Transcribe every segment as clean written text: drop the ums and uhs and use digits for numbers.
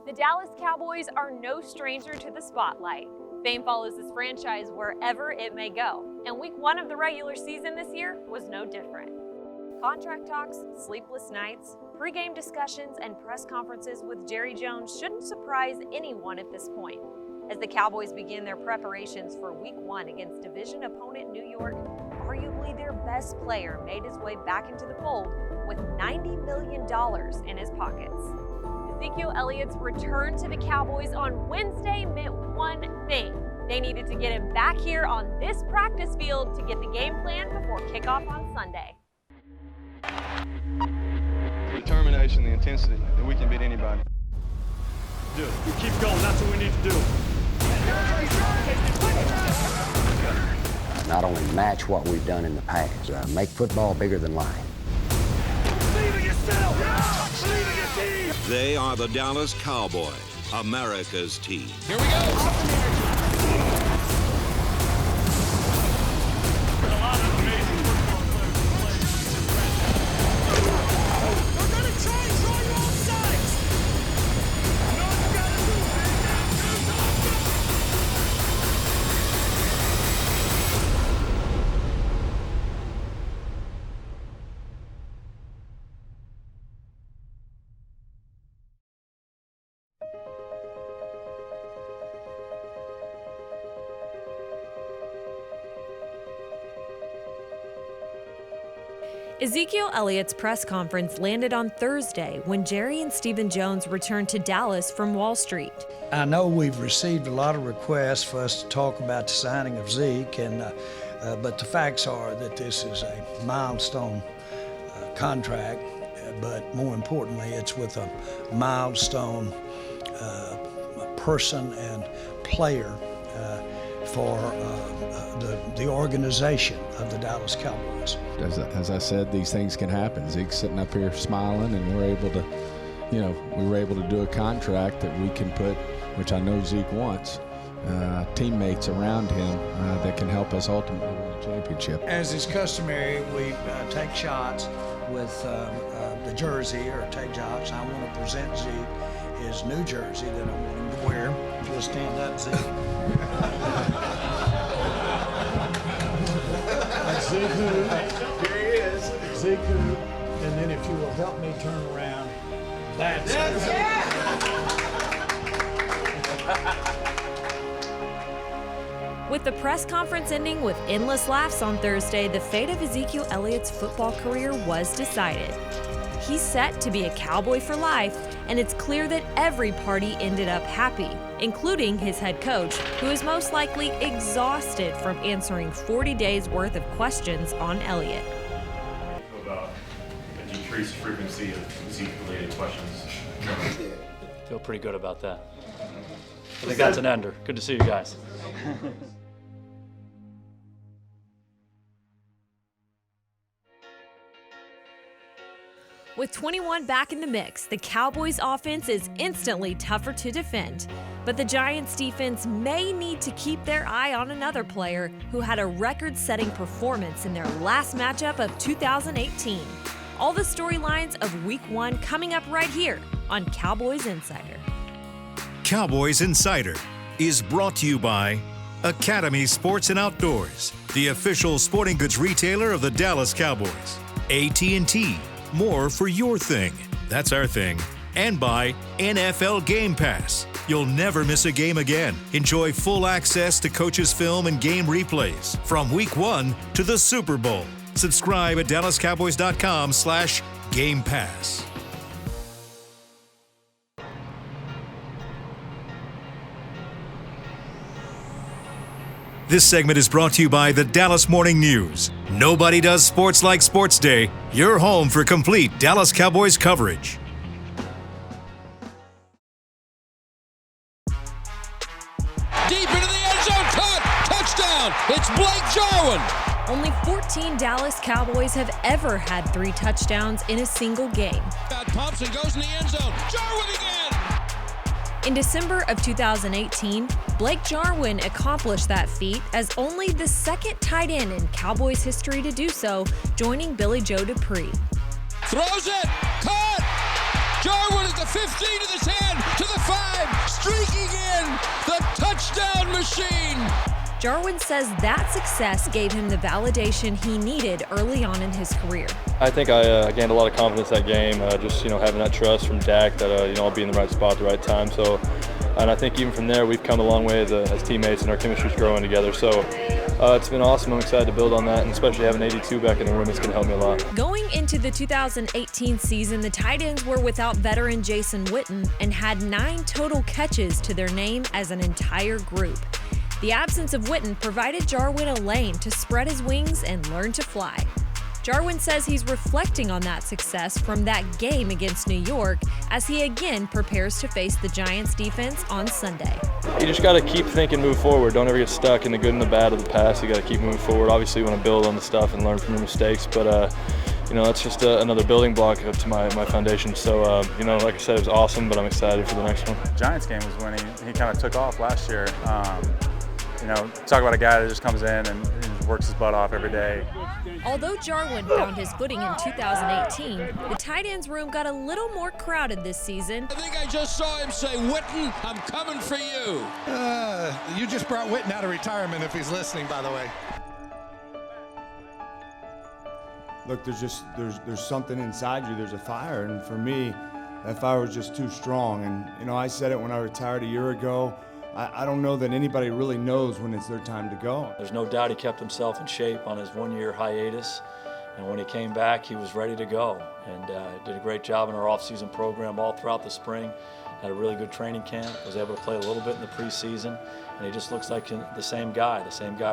The Dallas Cowboys are no stranger to the spotlight. Fame follows this franchise wherever it may go, and week 1 of the regular season this year was no different. Contract talks, sleepless nights, pregame discussions, and press conferences with Jerry Jones shouldn't surprise anyone at this point. As the Cowboys begin their preparations for week 1 against division opponent New York, arguably their best player made his way back into the fold with $90 million in his pockets. Ezekiel Elliott's return to the Cowboys on Wednesday meant one thing. They needed to get him back here on this practice field to get the game plan before kickoff on Sunday. The determination, the intensity, that we can beat anybody. We keep going, that's what we need to do. Not only match what we've done in the past, make football bigger tin life. Believe in yourself! Believe in your team! They are the Dallas Cowboys, America's team. Here we go! Ezekiel Elliott's press conference landed on Thursday when Jerry and Stephen Jones returned to Dallas from Wall Street. I know we've received a lot of requests for us to talk about the signing of Zeke, but the facts are that this is a milestone contract, but more importantly, it's with a milestone person and player for the organization of the Dallas Cowboys. As I said, these things can happen. Zeke's sitting up here smiling, and we were able to do a contract that we can put, which I know Zeke wants, teammates around him that can help us ultimately win a championship. As is customary, we take shots with the jersey, or take shots. I want to present Zeke his new jersey that I want him to wear. If you'll stand up, Zeke. Zeke who? Here he is. Zeke who? And then if you will help me turn around, that's With the press conference ending with endless laughs on Thursday, the fate of Ezekiel Elliott's football career was decided. He's set to be a Cowboy for life, and it's clear that every party ended up happy, including his head coach, who is most likely exhausted from answering 40 days worth of questions on Elliott. About a decreased frequency of Zeke-related questions. Feel pretty good about that. I think that's an ender. Good to see you guys. With 21 back in the mix, the Cowboys' offense is instantly tougher to defend. But the Giants' defense may need to keep their eye on another player who had a record-setting performance in their last matchup of 2018. All the storylines of Week 1 coming up right here on Cowboys Insider. Cowboys Insider is brought to you by Academy Sports and Outdoors, the official sporting goods retailer of the Dallas Cowboys. AT&T. More for your thing. That's our thing. And by NFL Game Pass. You'll never miss a game again. Enjoy full access to coaches' film and game replays from Week 1 to the Super Bowl. Subscribe at DallasCowboys.com/Game Pass. This segment is brought to you by the Dallas Morning News. Nobody does sports like Sports Day. Your home for complete Dallas Cowboys coverage. Deep into the end zone, caught, touchdown, it's Blake Jarwin. Only 14 Dallas Cowboys have ever had 3 touchdowns in a single game. Pumps and goes in the end zone, Jarwin again. In December of 2018, Blake Jarwin accomplished that feat as only the second tight end in Cowboys history to do so, joining Billy Joe Dupree. Throws it, caught! Jarwin at the 15 to the 10, to the 5. 5, streaking in the touchdown machine. Jarwin says that success gave him the validation he needed early on in his career. I think I gained a lot of confidence that game, just having that trust from Dak that I'll be in the right spot at the right time. So, and I think even from there we've come a long way as teammates, and our chemistry's growing together. So it's been awesome. I'm excited to build on that, and especially having 82 back in the room, it's going to help me a lot. Going into the 2018 season, the tight ends were without veteran Jason Witten and had 9 total catches to their name as an entire group. The absence of Witten provided Jarwin a lane to spread his wings and learn to fly. Jarwin says he's reflecting on that success from that game against New York as he again prepares to face the Giants defense on Sunday. You just got to keep thinking, move forward. Don't ever get stuck in the good and the bad of the past. You got to keep moving forward. Obviously, you want to build on the stuff and learn from your mistakes, but that's just another building block to my foundation. So, like I said, it was awesome, but I'm excited for the next one. Giants game was when he kind of took off last year. Talk about a guy that just comes in and works his butt off every day. Although Jarwin found his footing in 2018, the tight ends room got a little more crowded this season. I think I just saw him say, "Witten, I'm coming for you." You just brought Witten out of retirement if he's listening, by the way. Look, there's something inside you. There's a fire, and for me, that fire was just too strong. And I said it when I retired a year ago. I don't know that anybody really knows when it's their time to go. There's no doubt he kept himself in shape on his 1-year hiatus, and when he came back, he was ready to go, and did a great job in our off-season program all throughout the spring. Had a really good training camp, was able to play a little bit in the preseason, and he just looks like the same guy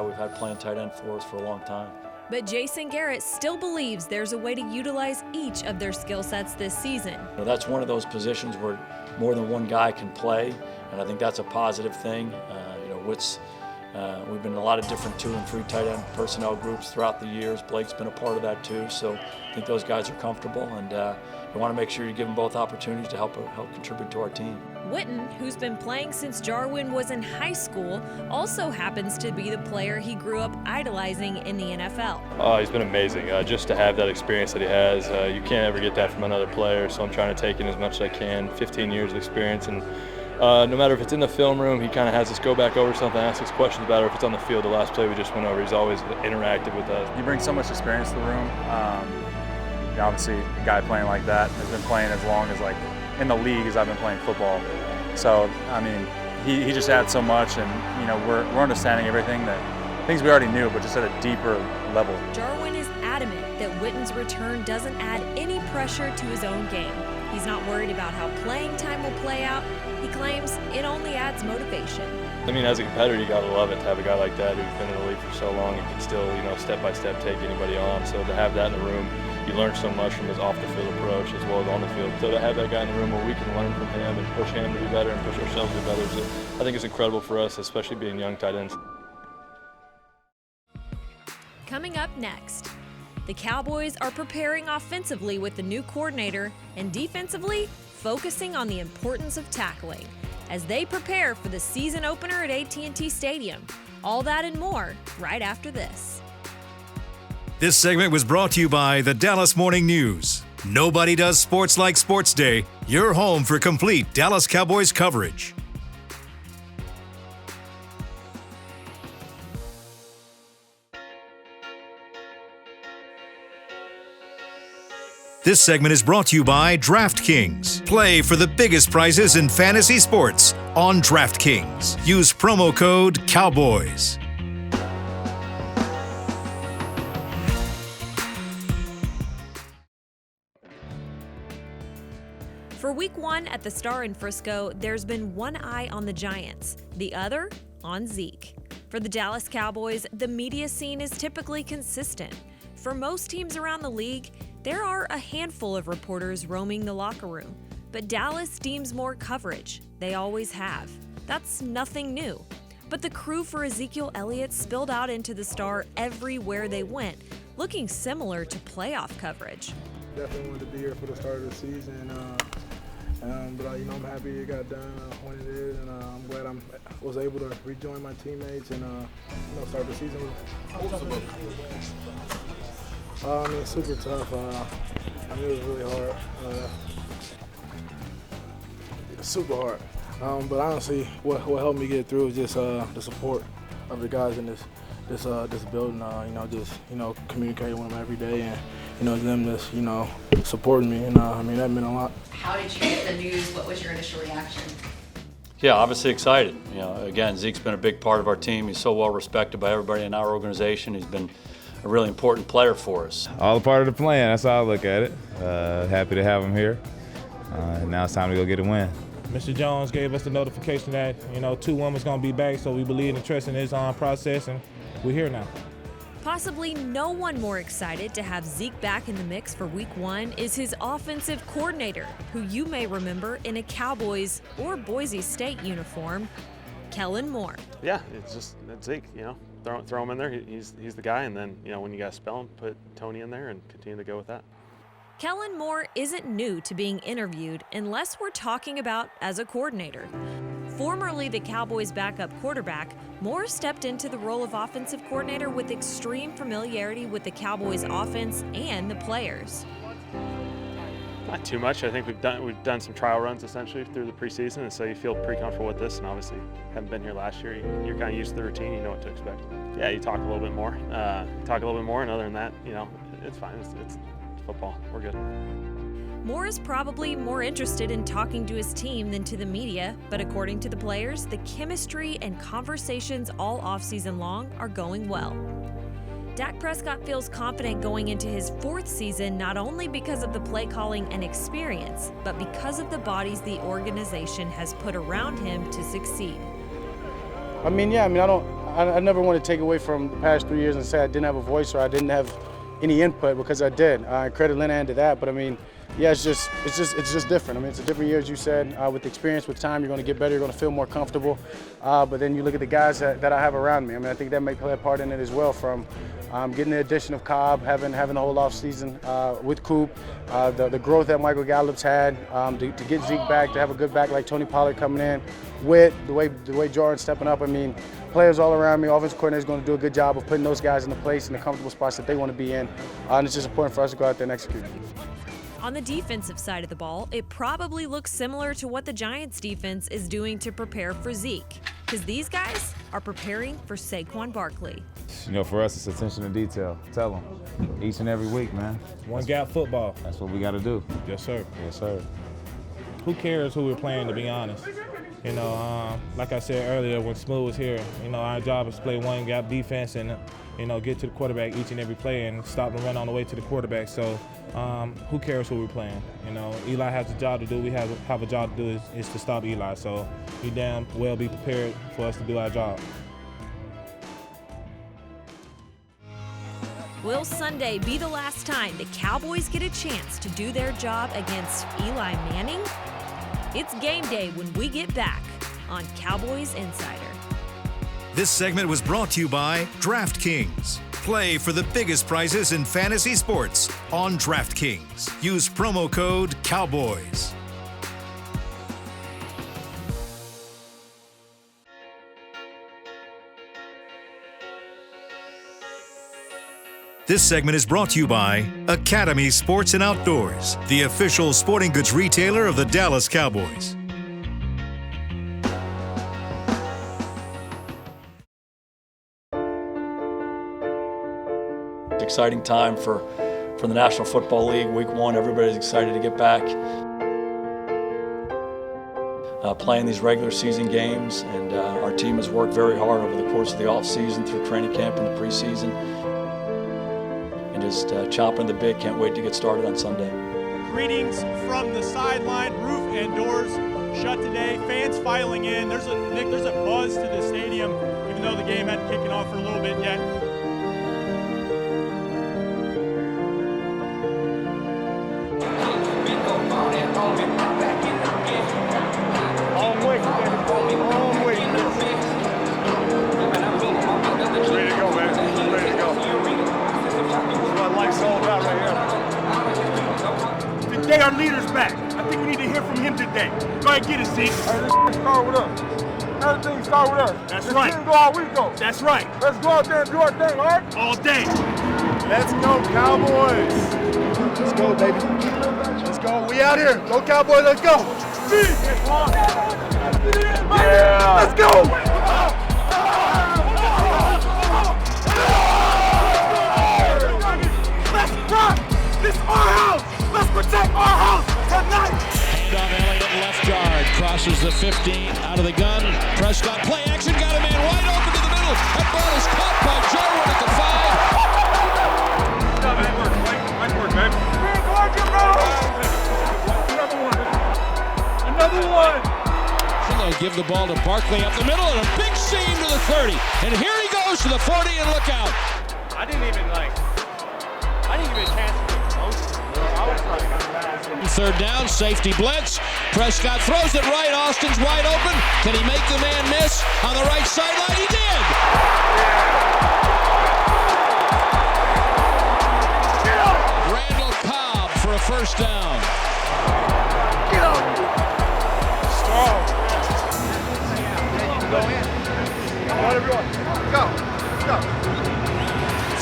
we've had playing tight end for us for a long time. But Jason Garrett still believes there's a way to utilize each of their skill sets this season. That's one of those positions where more than one guy can play, and I think that's a positive thing. We've been in a lot of different 2 and 3 tight end personnel groups throughout the years. Blake's been a part of that too, so I think those guys are comfortable, and we want to make sure you give them both opportunities to help contribute to our team. Witten, who's been playing since Jarwin was in high school, also happens to be the player he grew up idolizing in the NFL. He's been amazing. Just to have that experience that he has, you can't ever get that from another player, so I'm trying to take in as much as I can. 15 years of experience, and no matter if it's in the film room, he kind of has us go back over something, ask us questions about it, or if it's on the field, the last play we just went over, he's always interactive with us. He brings so much experience to the room. Obviously, a guy playing like that has been playing as long as, in the league as I've been playing football. So, he just adds so much, and, we're understanding everything, things we already knew, but just at a deeper level. Jarwin is adamant that Witten's return doesn't add any pressure to his own game. He's not worried about how playing time will play out. He claims it only adds motivation. As a competitor, you gotta love it to have a guy like that who's been in the league for so long and can still, step by step take anybody on. So to have that in the room, you learn so much from his off-the-field approach as well as on the field. So to have that guy in the room where we can learn from him and push him to be better and push ourselves to be better, I think it's incredible for us, especially being young tight ends. Coming up next, the Cowboys are preparing offensively with the new coordinator and defensively focusing on the importance of tackling as they prepare for the season opener at AT&T Stadium. All that and more right after this. This segment was brought to you by the Dallas Morning News. Nobody does sports like Sports Day. Your home for complete Dallas Cowboys coverage. This segment is brought to you by DraftKings. Play for the biggest prizes in fantasy sports on DraftKings. Use promo code COWBOYS. For week 1 at the Star in Frisco, there's been one eye on the Giants, the other on Zeke. For the Dallas Cowboys, the media scene is typically consistent. For most teams around the league, there are a handful of reporters roaming the locker room, but Dallas deems more coverage. They always have. That's nothing new. But the crew for Ezekiel Elliott spilled out into the Star everywhere they went, looking similar to playoff coverage. Definitely wanted to be here for the start of the season, but I'm happy it got done when it is, and I'm glad I was able to rejoin my teammates and start the season. Super tough. It was really hard. Super hard. But honestly, what helped me get through is just the support of the guys in this building. Just communicating with them every day, and them just supporting me, and that meant a lot. How did you get the news? What was your initial reaction? Yeah, obviously excited. Again, Zeke's been a big part of our team. He's so well respected by everybody in our organization. He's been a really important player for us. All a part of the plan. That's how I look at it. Happy to have him here. Now it's time to go get a win. Mr. Jones gave us the notification that 2-1 was going to be back, so we believe and trust in his process, and we're here now. Possibly no one more excited to have Zeke back in the mix for Week 1 is his offensive coordinator, who you may remember in a Cowboys or Boise State uniform, Kellen Moore. Yeah, it's Zeke, throw him in there. He's the guy, and then when you got to spell him, put Tony in there and continue to go with that. Kellen Moore isn't new to being interviewed unless we're talking about as a coordinator. Formerly the Cowboys' backup quarterback, Moore stepped into the role of offensive coordinator with extreme familiarity with the Cowboys' offense and the players. Not too much. I think we've done some trial runs essentially through the preseason, and so you feel pretty comfortable with this. And obviously, haven't been here last year. You're kind of used to the routine. You know what to expect. Yeah, you talk a little bit more. And other than that, it's fine. It's football. We're good. Moore is probably more interested in talking to his team than to the media, but according to the players, the chemistry and conversations all offseason long are going well. Dak Prescott feels confident going into his 4th season not only because of the play calling and experience, but because of the bodies the organization has put around him to succeed. I never want to take away from the past 3 years and say I didn't have a voice or I didn't have any input, because I did. I credit Linehan to that, but it's just different. It's a different year, as you said. With experience, with time, you're going to get better. You're going to feel more comfortable. But then you look at the guys that I have around me. I think that may play a part in it as well. From getting the addition of Cobb, having the whole off season with Coop, the growth that Michael Gallup's had, to get Zeke back, to have a good back like Tony Pollard coming in, with the way Jarwin stepping up. Players all around me. Offensive coordinator is going to do a good job of putting those guys in the place in the comfortable spots that they want to be in. And it's just important for us to go out there and execute. On the defensive side of the ball, it probably looks similar to what the Giants' defense is doing to prepare for Zeke, because these guys are preparing for Saquon Barkley. For us, it's attention to detail. Tell them each and every week, man. One gap football. That's what we got to do. Yes, sir. Yes, sir. Who cares who we're playing, to be honest? Like I said earlier when Smooth was here, our job is to play one gap defense and, get to the quarterback each and every play and stop and run on the way to the quarterback. So who cares who we're playing? Eli has a job to do. We have a job to do is to stop Eli. So he damn well be prepared for us to do our job. Will Sunday be the last time the Cowboys get a chance to do their job against Eli Manning? It's game day when we get back on Cowboys Insider. This segment was brought to you by DraftKings. Play for the biggest prizes in fantasy sports on DraftKings. Use promo code COWBOYS. This segment is brought to you by Academy Sports and Outdoors, the official sporting goods retailer of the Dallas Cowboys. Exciting time for the National Football League. Week 1, everybody's excited to get back playing these regular season games, and our team has worked very hard over the course of the off-season through training camp and the preseason. And just chomping the bit, can't wait to get started on Sunday. Greetings from the sideline, roof and doors shut today, fans filing in. There's a buzz to the stadium, even though the game hadn't kicked off for a little bit yet. Ready to go, man. Ready to go. That's what life's all about right here. Today our leader's back. I think we need to hear from him today. Go ahead, get it, Zeke. This start with us. Everything start with us. That's right. Let's go how we go. That's right. Let's go out there and do our thing, all right? All day. Let's go, Cowboys. Let's go, baby. Let's go. We out here. Go, Cowboys. Let's go. Let's go! Let's rock! This is our house! Let's protect our house tonight! Hand off Elliott, left guard, crosses the 15, out of the gun. Prescott, play action, got a man wide open to the middle. That ball is caught by Jarwin at the 5. Nice work, man. Another one! They'll give the ball to Barkley up the middle and a big seam to the 30. And here he goes to the 40 and look out. I didn't give it a chance to get close. I was like, Third down, safety blitz. Prescott throws it right. Austin's wide open. Can he make the man miss? On the right sideline, he did. Randall Cobb for a first down. Strong. Go in. Come on, everyone. Go. Let's go.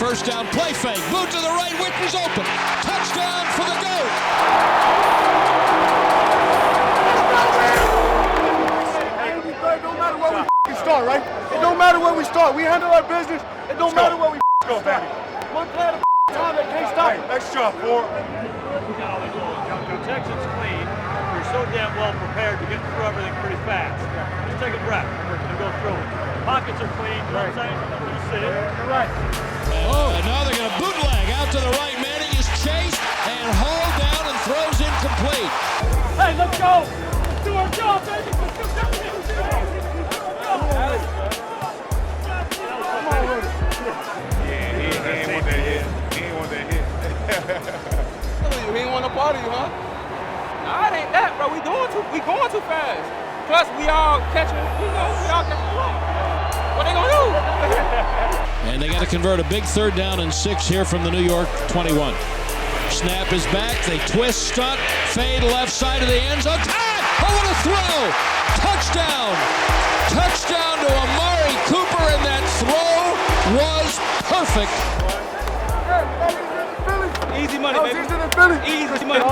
First down, play fake. Boot to the right. Witten's open. Touchdown for the GOAT. It don't matter where we start, right? It don't matter where we start. We handle our business. It don't matter where we start. One play at a time, they can't stop it. Nice job, Ford. Protection's clean. You're so damn well prepared to get through everything pretty fast. Just take a breath. We're going to go through it. Pockets are clean. You know what I'm saying? You sit it. You're right. And now they're going to bootleg out to the right. Manning is chased and hauled down and throws incomplete. Hey, let's go. Let's do our job, baby. Let's go. He ain't want that hit. He ain't want that hit. He ain't want no part of you, huh? Nah, it ain't that, bro. We going too fast. Plus, we all catching, we all catching the ball. What they gonna do? And they got to convert a big third down and 6 here from the New York 21. Snap is back. They twist, stunt, fade left side of the end zone. Oh, what a throw! Touchdown! Touchdown to Amari Cooper, and that throw was perfect. Easy money, baby. Easy money.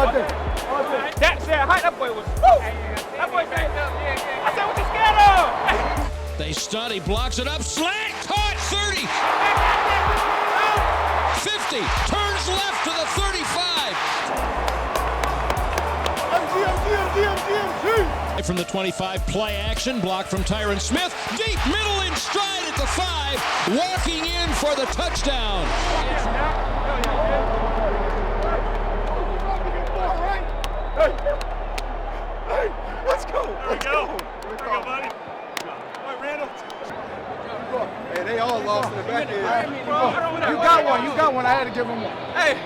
That said, that boy was. That boy said, I said, what you scared of? They stunt, he blocks it up, slant, caught, 30. 50, turns left to the 35. From the 25, play action, block from Tyron Smith, deep middle in stride at the 5, walking in for the touchdown. Hey, let's go. There we go. There we go, buddy. All right, Randall. Hey, they all lost in the back end. You got one. I had to give him one. Hey.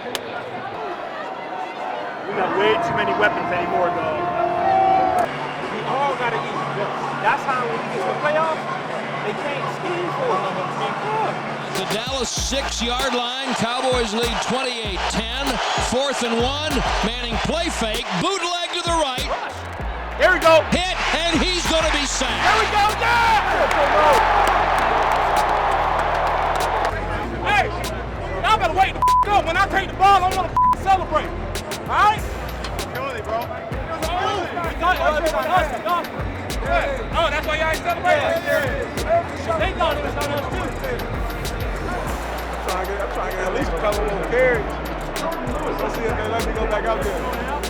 We got way too many weapons anymore, though. We all got to eat. That's how when we get to the playoffs, they can't scheme for it. The Dallas 6-yard line. Cowboys lead 28-10. 4th and 1. Manning play fake. Bootleg to the right. Here we go. Hit, and he's going to be sacked. Here we go. Hey, y'all better wait the go. When I take the ball, I want to celebrate. All right? Kill it, bro. Oh, that's why y'all ain't celebrating? They thought it was on us, too. I'm trying to get at least a couple more carries. Let's see if they let me go back out there.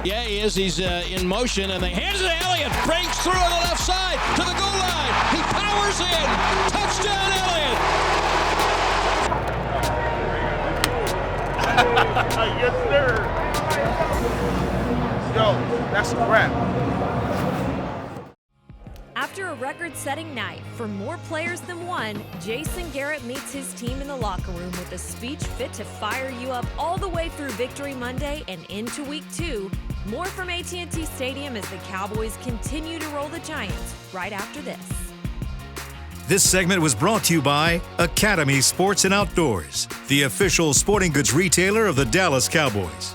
Yeah, he is. He's in motion, and they hands it to Elliott. Breaks through on the left side to the goal line. He powers in. Touchdown, Elliott. Yes, sir. Yo, that's a wrap. After a record-setting night for more players than one, Jason Garrett meets his team in the locker room with a speech fit to fire you up all the way through Victory Monday and into Week 2. More from AT&T Stadium as the Cowboys continue to roll the Giants right after this. This segment was brought to you by Academy Sports and Outdoors, the official sporting goods retailer of the Dallas Cowboys.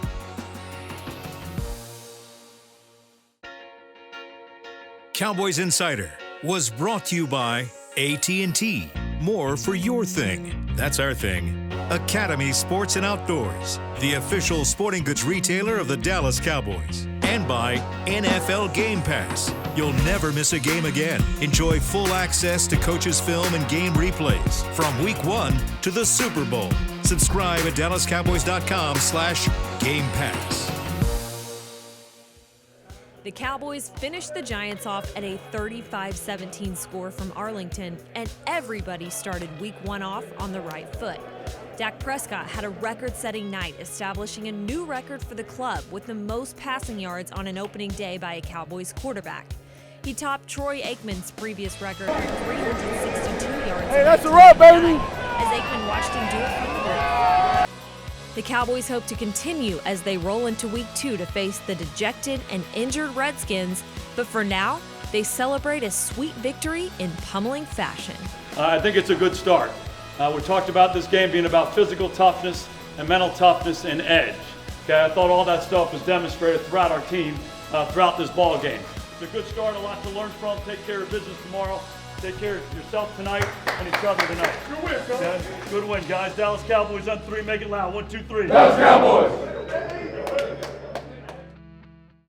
Cowboys Insider was brought to you by AT&T. More for your thing. That's our thing. Academy Sports and Outdoors, the official sporting goods retailer of the Dallas Cowboys. And by NFL Game Pass, You'll never miss a game again. Enjoy full access to coaches' film and game replays from Week 1 to the Super Bowl. Subscribe at DallasCowboys.com/Game Pass. The Cowboys finished the Giants off at a 35-17 score from Arlington, and everybody started Week 1 off on the right foot. Dak Prescott had a record-setting night, establishing a new record for the club with the most passing yards on an opening day by a Cowboys quarterback. He topped Troy Aikman's previous record of 362 yards. Hey, that's a wrap, baby! As Aikman watched him do it from the break. The Cowboys hope to continue as they roll into Week 2 to face the dejected and injured Redskins, but for now, they celebrate a sweet victory in pummeling fashion. I think it's a good start. We talked about this game being about physical toughness and mental toughness and edge. Okay, I thought all that stuff was demonstrated throughout our team, throughout this ball game. It's a good start, a lot to learn from. Take care of business tomorrow. Take care of yourself tonight and each other tonight. Good win, okay? Good win, guys. Dallas Cowboys on 3. Make it loud. 1, 2, 3. Dallas Cowboys!